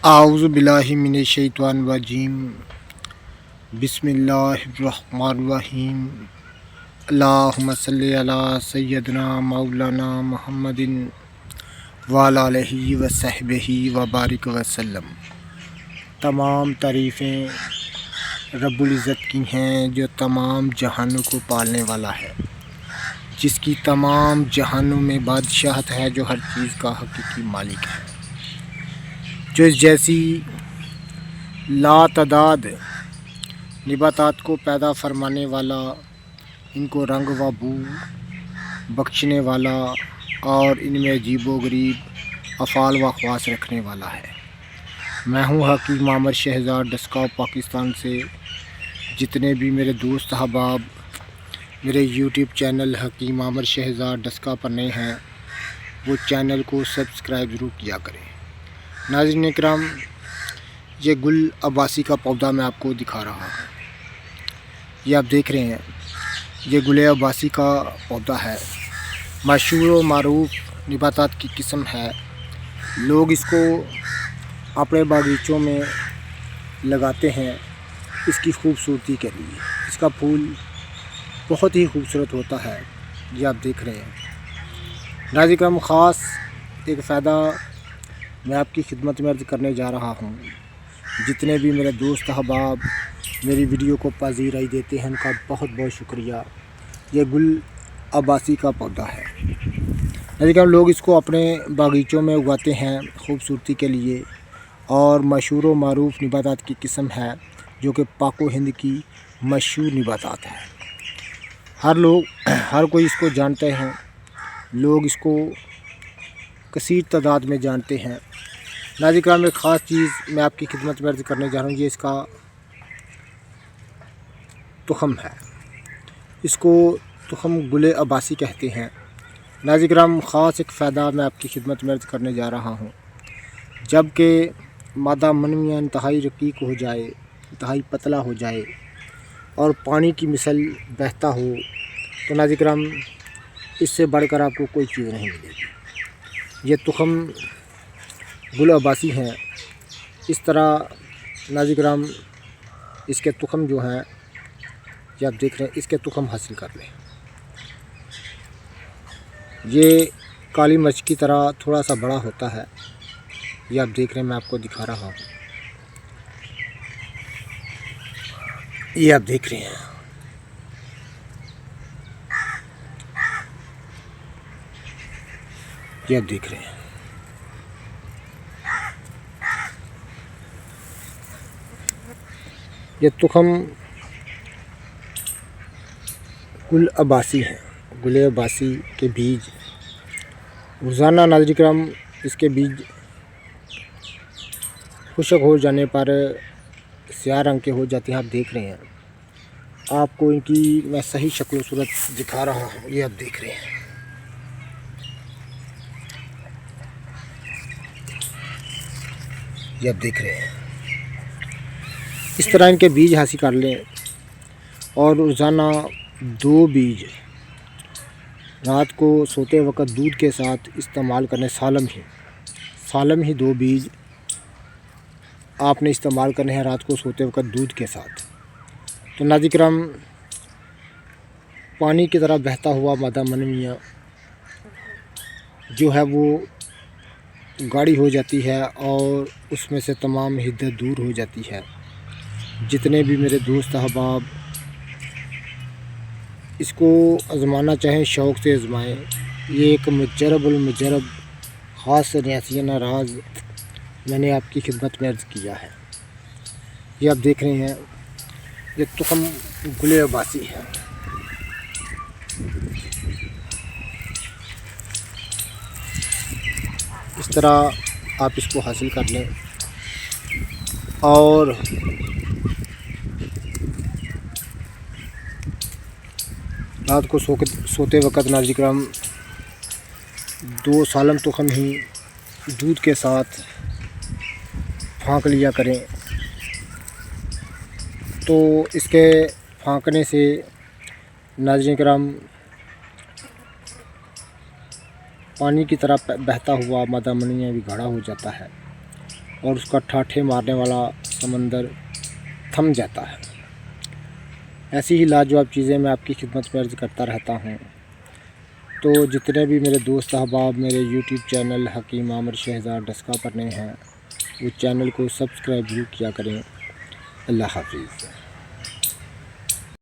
आऊज़ु बिल्लाहि मिनश्शैतानिर्रजीम बिस्मिल्लाहिर्रहमानिर्रहीम अल्लाहुम्मा सल्लि अला सय्यदना मौलाना मुहम्मदिन व अला आलिहि व सहबिही व बारिक वसल्लम। तमाम तारीफ़ें रब्बुल इज़्ज़त की हैं जो तमाम जहानों को पालने वाला है, जिसकी तमाम जहानों में बादशाहत है, जो हर चीज़ का हकीकी मालिक है, जो इस जैसी लातदाद निबातात को पैदा फरमाने वाला, इनको रंग व बू बख्शने वाला और इनमें अजीबो गरीब अफ़ाल व ख़वास रखने वाला है। मैं हूँ हकीम आमर शहज़ाद डस्का पाकिस्तान से। जितने भी मेरे दोस्त अहबाब मेरे यूट्यूब चैनल हकीम आमर शहज़ाद डस्का पर नए हैं, वो चैनल को सब्सक्राइब ज़रूर किया करें। नाज़रीन इकराम, ये गुल अब्बासी का पौधा मैं आपको दिखा रहा हूँ। ये आप देख रहे हैं, ये गुल अब्बासी का पौधा है। मशहूर व मारूफ निबातात की किस्म है। लोग इसको अपने बागीचों में लगाते हैं इसकी खूबसूरती के लिए। इसका फूल बहुत ही खूबसूरत होता है। ये आप देख रहे हैं। नाज़रीन इकराम, ख़ास एक फ़ायदा मैं आपकी खिदमत में अर्ज़ करने जा रहा हूँ। जितने भी मेरे दोस्त अहबाब मेरी वीडियो को पज़ीराई देते हैं, उनका बहुत बहुत शुक्रिया। ये गुल अब्बासी का पौधा है। लेकिन लोग इसको अपने बागीचों में उगाते हैं खूबसूरती के लिए, और मशहूर व मारूफ निबातात की किस्म है, जो कि पाको हिंद की मशहूर निबातात है। हर कोई इसको जानते हैं। लोग इसको कसीर तादाद में जानते हैं। नाज़रीन इकराम, एक ख़ास चीज़ मैं आपकी खिदमत में अर्ज़ करने जा रहा हूँ। ये इसका तुख़म है। इसको तुख़म गुल अब्बासी कहते हैं। नाज़रीन इकराम, ख़ास एक फ़ायदा मैं आपकी खिदमत में अर्ज़ करने जा रहा हूँ। जब कि मादा मनवियाँ इंतहाई रकीक हो जाए, इंतहाई पतला हो जाए और पानी की मिसल बहता हो, तो नाज़रीन इकराम, इससे बढ़कर आपको कोई चीज़ नहीं मिलेगी। ये तुख़म गुल अब्बासी हैं। इस तरह नाज़रीन इकराम, इसके तुख़म जो हैं, ये आप देख रहे हैं, इसके तुख़म हासिल कर लें। ये काली मिर्च की तरह थोड़ा सा बड़ा होता है। ये आप देख रहे हैं, मैं आपको दिखा रहा हूँ। ये आप देख रहे हैं। ये आप देख रहे हैं। ये तुख़म गुल अब्बासी है। गुल अब्बासी के बीज रोज़ाना नाज़रीन इकराम, इसके बीज खुशक हो जाने पर स्याह रंग के हो जाते हैं। आप देख रहे हैं। आपको इनकी मैं सही शक्ल सूरत दिखा रहा हूँ। ये आप देख रहे हैं। ये आप देख रहे हैं। इस तरह इनके बीज हासिल कर लें, और रोज़ाना 2 बीज रात को सोते वक्त दूध के साथ इस्तेमाल करने। सालम ही 2 बीज आपने इस्तेमाल करने हैं रात को सोते वक्त दूध के साथ। तो नाज़रीन इकराम, पानी की तरह बहता हुआ मादा मनवियाँ जो है वो गाढ़ी हो जाती है, और उसमें से तमाम हिद्दत दूर हो जाती है। जितने भी मेरे दोस्त अहबाब इसको आज़माना चाहें, शौक़ से आज़माएँ। ये एक मुजरब ख़ास न्यासियाना राज मैंने आपकी खिदमत में अर्ज़ किया है। ये आप देख रहे हैं। ये तुख़म गुल अब्बासी है। इस तरह आप इसको हासिल कर लें, और रात को सोते वक्त नाज़रीन इकराम 2 सालम तुख़म ही दूध के साथ फाँक लिया करें। तो इसके फाँकने से नाज़रीन इकराम पानी की तरह बहता हुआ मादा मनवियाँ भी गाढ़ा हो जाता है, और उसका ठाठे मारने वाला समंदर थम जाता है। ऐसी ही लाजवाब चीज़ें मैं आपकी खिदमत में अर्ज़ करता रहता हूँ। तो जितने भी मेरे दोस्त अहबाब मेरे यूट्यूब चैनल हकीम आमिर शहज़ाद डस्का पर नए हैं, वो चैनल को सब्सक्राइब ज़रूर किया करें। अल्लाह हाफ़िज़।